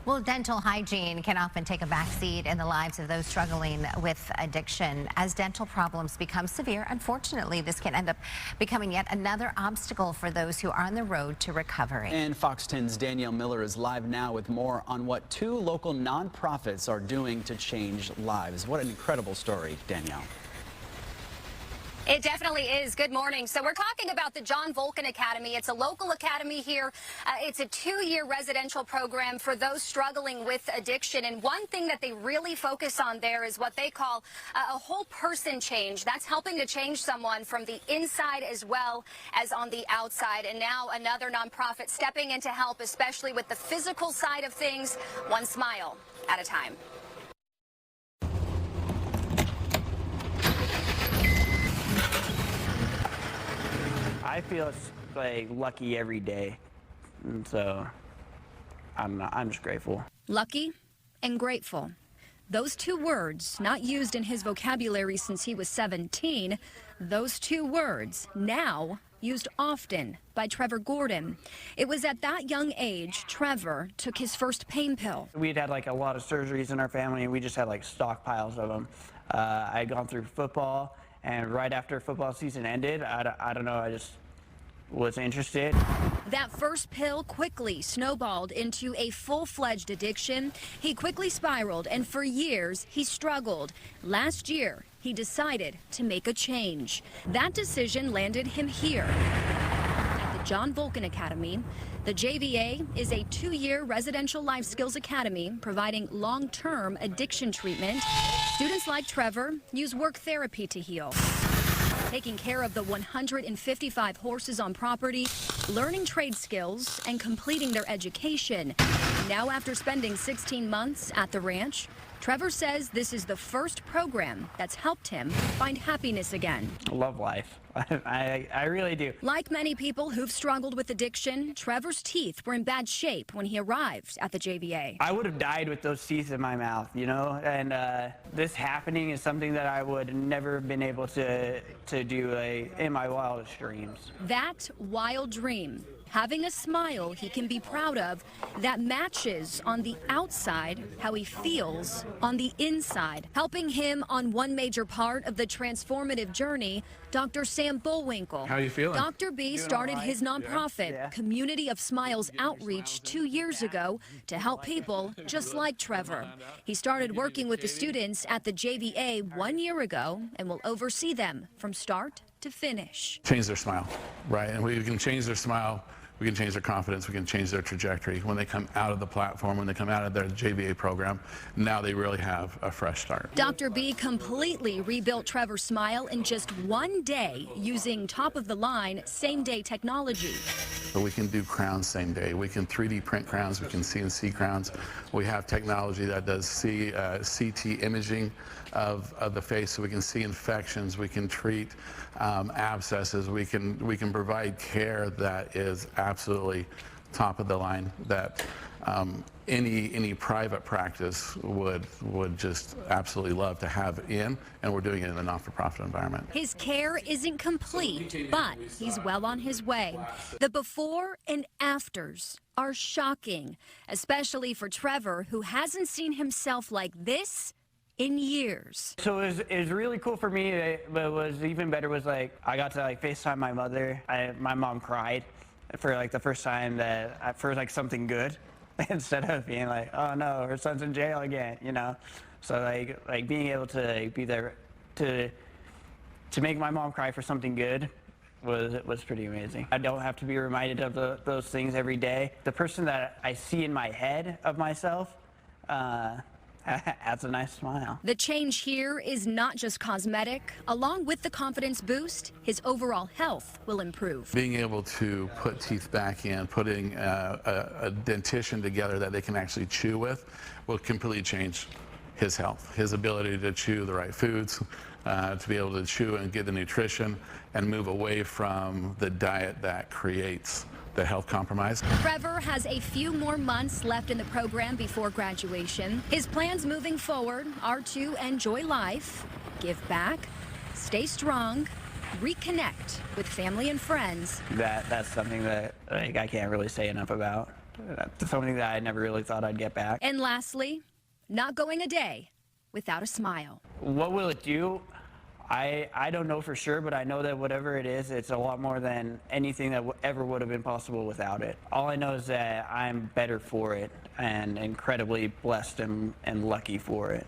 Well, dental hygiene can often take a backseat in the lives of those struggling with addiction. As dental problems become severe, unfortunately, this can end up becoming yet another obstacle for those who are on the road to recovery. And Fox 10's Danielle Miller is live now with more on what two local nonprofits are doing to change lives. What an incredible story, Danielle. It definitely is. Good morning. So we're talking about the John Volcan Academy. It's a local academy here. It's a 2-year residential program for those struggling with addiction. And one thing that they really focus on there is what they call a whole person change. That's helping to change someone from the inside as well as on the outside. And now another nonprofit stepping in to help, especially with the physical side of things, one smile at a time. I feel like lucky every day, and so I'm just grateful. Lucky and grateful. Those two words, not used in his vocabulary since he was 17, those two words now used often by Trevor Gordon. It was at that young age Trevor took his first pain pill. We'd had like a lot of surgeries in our family, and we just had like stockpiles of them. I had gone through football, and right after football season ended, I don't know, I just was interested. That first pill quickly snowballed into a full-fledged addiction. He quickly spiraled, and for years he struggled. Last year, he decided to make a change. That decision landed him here at the John Volcan Academy. The JVA is a 2-year residential life skills academy providing long-term addiction treatment. Students like Trevor use work therapy to heal, taking care of the 155 horses on property, learning trade skills, and completing their education. Now, after spending 16 months at the ranch, Trevor says this is the first program that's helped him find happiness again. I love life. I really do. Like many people who've struggled with addiction, Trevor's teeth were in bad shape when he arrived at the JVA. I would have died with those teeth in my mouth, you know, and this happening is something that I would never have been able to do in my wildest dreams. That wild dream, having a smile he can be proud of that matches on the outside how he feels on the inside. Helping him on one major part of the transformative journey, Dr. Sam Bullwinkle. How you feeling? Dr. B started his nonprofit, Community of Smiles Outreach, 2 years ago to help people just like Trevor. He started working with the students at the JVA 1 year ago and will oversee them from start to finish. Change their smile, right? And we can change their smile. We can change their confidence, we can change their trajectory. When they come out of the platform, when they come out of their JVA program, now they really have a fresh start. Dr. B completely rebuilt Trevor's smile in just 1 day using top-of-the-line same-day technology. So we can do crowns same day. We can 3D print crowns, we can CNC crowns. We have technology that does CT imaging of the face, so we can see infections, we can treat abscesses, we can provide care that is absolutely top of the line, that any private practice would just absolutely love to have in, and we're doing it in a not-for-profit environment. His care isn't complete, but he's well on his way. The before and afters are shocking, especially for Trevor, who hasn't seen himself like this in years. So it was really cool for me, but what was even better was like I got to like FaceTime my mother. My mom cried for like the first time for like something good, instead of being like, oh no, her son's in jail again, you know. So like being able to be there to make my mom cry for something good was pretty amazing. I don't have to be reminded of those things every day. The person that I see in my head of myself adds a nice smile. The change here is not just cosmetic. Along with the confidence boost, his overall health will improve. Being able to put teeth back in, putting a dentition together that they can actually chew with, will completely change his health, his ability to chew the right foods, to be able to chew and get the nutrition and move away from the diet that creates the health compromise. Trevor has a few more months left in the program before graduation. His plans moving forward are to enjoy life, give back, stay strong, reconnect with family and friends. That's something that I can't really say enough about. That's something that I never really thought I'd get back. And lastly, not going a day without a smile. What will it do? I don't know for sure, but I know that whatever it is, it's a lot more than anything that ever would have been possible without it. All I know is that I'm better for it and incredibly blessed and lucky for it.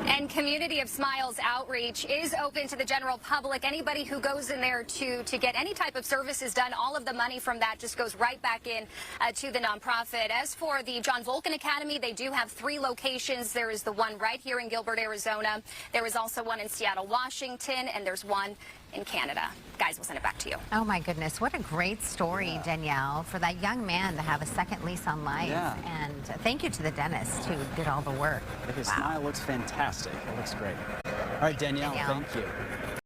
And Community of Smiles Outreach is open to the general public. Anybody who goes in there to get any type of services done, all of the money from that just goes right back in to the nonprofit. As for the John Volcan Academy, they do have 3 locations. There is the one right here in Gilbert, Arizona. There is also one in Seattle, Washington, and there's one in Canada. Guys, we'll send it back to you. Oh my goodness, what a great story, Danielle, for that young man to have a second lease on life. Yeah. And thank you to the dentist who did all the work. His smile looks fantastic. It looks great. All right, Danielle, thank you.